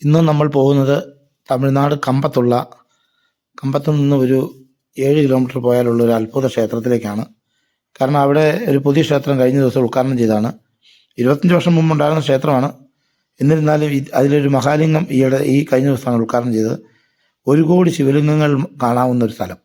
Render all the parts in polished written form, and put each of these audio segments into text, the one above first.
ഇന്നും നമ്മൾ പോകുന്നത് തമിഴ്നാട് കമ്പത്തു നിന്ന് ഒരു 7 കിലോമീറ്റർ പോയാലുള്ള ഒരു അത്ഭുത ക്ഷേത്രത്തിലേക്കാണ്. കാരണം അവിടെ ഒരു പുതിയ ക്ഷേത്രം കഴിഞ്ഞ ദിവസം ഉദ്ഘാടനം ചെയ്തതാണ്. 25 വർഷം മുമ്പ് ഉണ്ടായിരുന്ന ക്ഷേത്രമാണ്. എന്നിരുന്നാലും അതിലൊരു മഹാലിംഗം ഈ കഴിഞ്ഞ ദിവസമാണ് ഉദ്ഘാടനം ചെയ്തത്. 1 കോടി ശിവലിംഗങ്ങൾ കാണാവുന്ന ഒരു സ്ഥലം.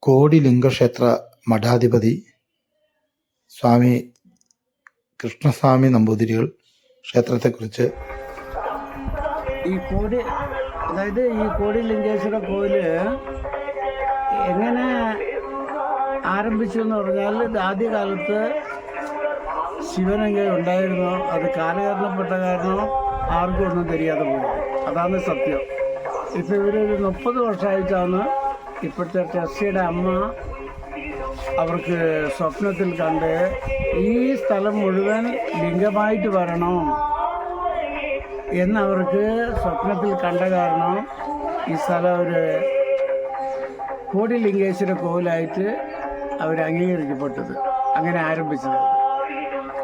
കോടിലിംഗക്ഷേത്ര മഠാധിപതി സ്വാമി കൃഷ്ണസ്വാമി നമ്പൂതിരികൾ ക്ഷേത്രത്തെക്കുറിച്ച് ഈ കോടിലിംഗേശ്വര കോവില് എങ്ങനെ ആരംഭിച്ചു എന്ന് പറഞ്ഞാൽ ആദ്യകാലത്ത് ശിവനെങ്കിൽ ഉണ്ടായിരുന്നോ അത് കാലഹരണപ്പെട്ട കാരണമോ ആർക്കും ഒന്നും தெரிയാതെ പോയി. അതാണ് സത്യം. ഇപ്പം ഇവരൊരു 30 വർഷമായിട്ടാണ് ഇപ്പോഴത്തെ ടെസ്സിയുടെ അമ്മ അവർക്ക് സ്വപ്നത്തിൽ കണ്ട് ഈ സ്ഥലം മുഴുവൻ ലിംഗമായിട്ട് വരണം എന്നവർക്ക് സ്വപ്നത്തിൽ കണ്ട കാരണം ഈ സ്ഥലം ഒരു കോടിലിംഗേശ്വര കോവിലായിട്ട് അവർ അംഗീകരിക്കപ്പെട്ടത്. അങ്ങനെ ആരംഭിച്ചത്.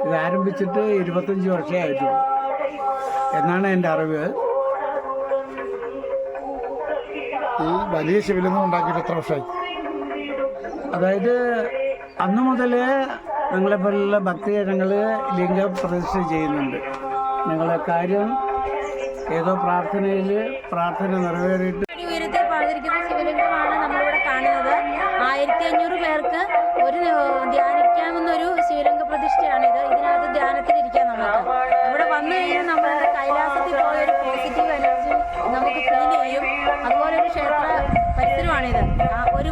ഇത് ആരംഭിച്ചിട്ട് 25 വർഷമേ ആയിട്ടുള്ളൂ എന്നാണ് എൻ്റെ അറിവ്. ഈ വലിയ ശിവലിംഗം ഉണ്ടാക്കിയിട്ട് എത്ര വർഷമായി? അതായത് അന്ന് മുതലേ ഞങ്ങളെപ്പോലുള്ള ഭക്തജനങ്ങൾ ലിംഗപ്രതിഷ്ഠ ചെയ്യുന്നുണ്ട്. ഞങ്ങളെ കാര്യം ഏതോ പ്രാർത്ഥന നിറവേറിയിട്ട് ഉയരത്തിൽ പണിതിരിക്കുന്ന ശിവലിംഗമാണ് നമ്മളിവിടെ കാണുന്നത്. 1500 പേർക്ക് ധ്യാനിക്കാവുന്നൊരു ശിവലിംഗ പ്രതിഷ്ഠയാണിത്. ഇതിനകത്ത് ധ്യാനത്തിലിരിക്കാം. നമുക്ക് ഇവിടെ വന്നു കഴിഞ്ഞാൽ നമ്മളുടെ കൈലാസത്തിൽ പോയൊരു പോസിറ്റീവ് എനർജി നമുക്ക് ഫീൽ ചെയ്യും. അതുപോലെ ഒരു ക്ഷേത്ര പരിസരമാണിത്. ഒരു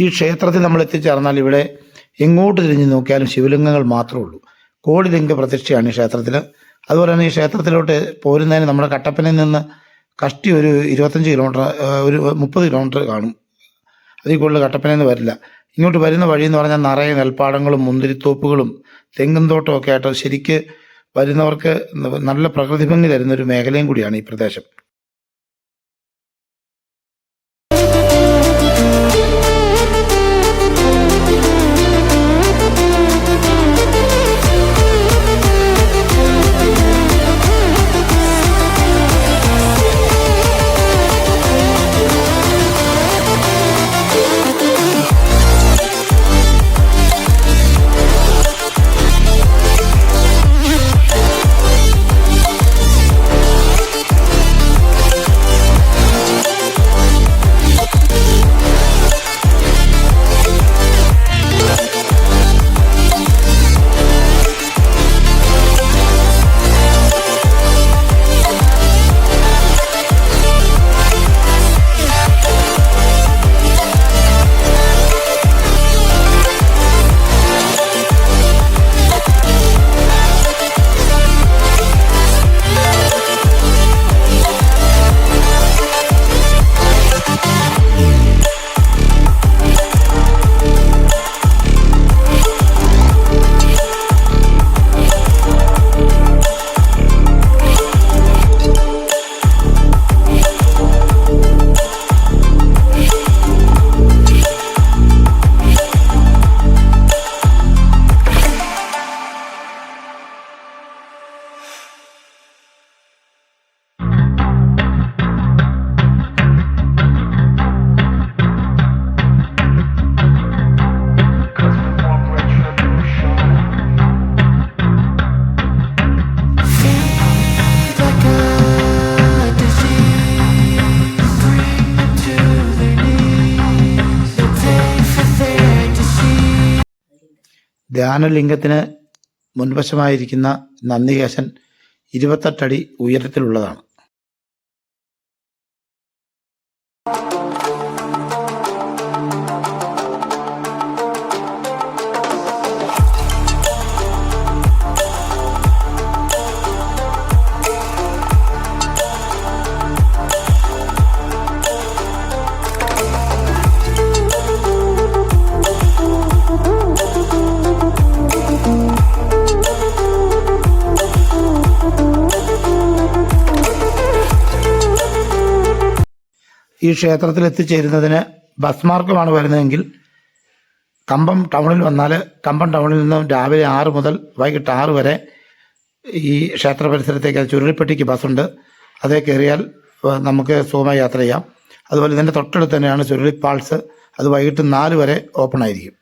ഈ ക്ഷേത്രത്തിൽ നമ്മൾ എത്തിച്ചേർന്നാൽ ഇവിടെ എങ്ങോട്ട് തിരിഞ്ഞ് നോക്കിയാലും ശിവലിംഗങ്ങൾ മാത്രമേ ഉള്ളൂ. കോടിലിംഗ പ്രതിഷ്ഠയാണ് ഈ ക്ഷേത്രത്തിൽ. അതുപോലെ തന്നെ ഈ ക്ഷേത്രത്തിലോട്ട് പോരുന്നതിന് നമ്മുടെ കട്ടപ്പനയിൽ നിന്ന് കഷ്ടി ഒരു 25 കിലോമീറ്റർ, ഒരു 30 കിലോമീറ്റർ കാണും. അതിൽ കൂടുതൽ കട്ടപ്പനയിൽ നിന്ന് വരില്ല. ഇങ്ങോട്ട് വരുന്ന വഴി എന്ന് പറഞ്ഞാൽ നിറയെ നെൽപ്പാടങ്ങളും മുന്തിരിത്തോപ്പുകളും തെങ്ങും തോട്ടവും ഒക്കെ ആയിട്ട് ശരിക്ക് വരുന്നവർക്ക് നല്ല പ്രകൃതി ഭംഗി തരുന്നൊരു മേഖലയും കൂടിയാണ് ഈ പ്രദേശം. ധ്യാനലിംഗത്തിന് മുൻവശമായിരിക്കുന്ന നന്ദികേശൻ 28 അടി ഉയരത്തിലുള്ളതാണ്. ഈ ക്ഷേത്രത്തിൽ എത്തിച്ചേരുന്നതിന് ബസ് മാർഗമാണ് വരുന്നതെങ്കിൽ കമ്പം ടൗണിൽ വന്നാൽ കമ്പം ടൗണിൽ നിന്നും രാവിലെ 6 മുതൽ വൈകിട്ട് 6 വരെ ഈ ക്ഷേത്ര പരിസരത്തേക്ക് ചുരുളിപ്പെട്ടിക്ക് ബസ്സുണ്ട്. അതേ കയറിയാൽ നമുക്ക് സുഖമായി യാത്ര ചെയ്യാം. അതുപോലെ ഇതിൻ്റെ തൊട്ടടുത്ത് തന്നെയാണ് ചുരുളിപ്പാൾസ്. അത് വൈകിട്ട് 4 വരെ ഓപ്പൺ ആയിരിക്കും.